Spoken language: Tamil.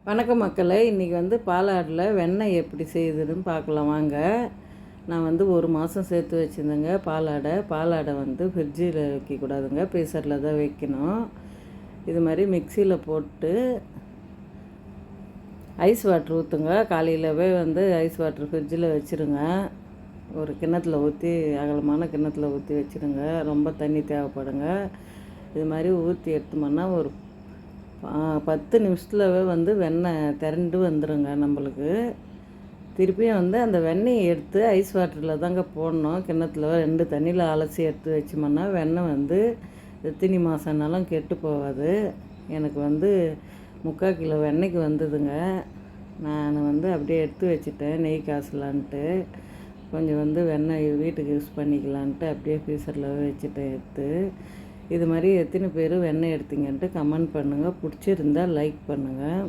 வணக்கம் மக்களே, இன்றைக்கி வந்து பாலாடில் வெண்ணெய் எப்படி செய்யுதுன்னு பார்க்கலாம் வாங்க. நான் வந்து ஒரு மாதம் சேர்த்து வச்சுருந்தேங்க பாலாடை வந்து ஃப்ரிட்ஜில் வைக்கக்கூடாதுங்க, ப்ரீசரில் தான் வைக்கணும். இது மாதிரி மிக்சியில் போட்டு ஐஸ் வாட்ரு ஊற்றுங்க. காலையிலவே வந்து ஐஸ் வாட்ரு ஃப்ரிட்ஜில் வச்சுருங்க. ஒரு கிண்ணத்தில் ஊற்றி, அகலமான கிண்ணத்தில் ஊற்றி வச்சுருங்க. ரொம்ப தண்ணி தேவைப்படுங்க. இது மாதிரி ஊற்றி எடுத்தோம்னா ஒரு 10 நிமிஷத்துலவே வந்து வெண்ணெய் திரண்டு வந்துடுங்க நம்மளுக்கு. திருப்பியும் வந்து அந்த வெண்ணெயை எடுத்து ஐஸ் வாட்டரில் தாங்க போடணும். கிண்ணத்தில் 2 தண்ணியில் அலசி எடுத்து வச்சோம்னா வெண்ணெய் வந்து எத்தனை மாதம்னாலும் கெட்டு போகாது. எனக்கு வந்து 3/4 கிலோ வெண்ணெய்க்கு வந்ததுங்க. நான் வந்து அப்படியே எடுத்து வச்சுட்டேன், நெய் காசலான்ட்டு. கொஞ்சம் வந்து வெண்ணெய் வீட்டுக்கு யூஸ் பண்ணிக்கலான்ட்டு அப்படியே ஃப்ரீசரில் வச்சுட்டேன் எடுத்து. இது மாதிரி எத்தனை பேர் வெண்ணெய் எடுத்தீங்கன்ட்டு கமெண்ட் பண்ணுங்கள். பிடிச்சிருந்தால் லைக் பண்ணுங்கள்.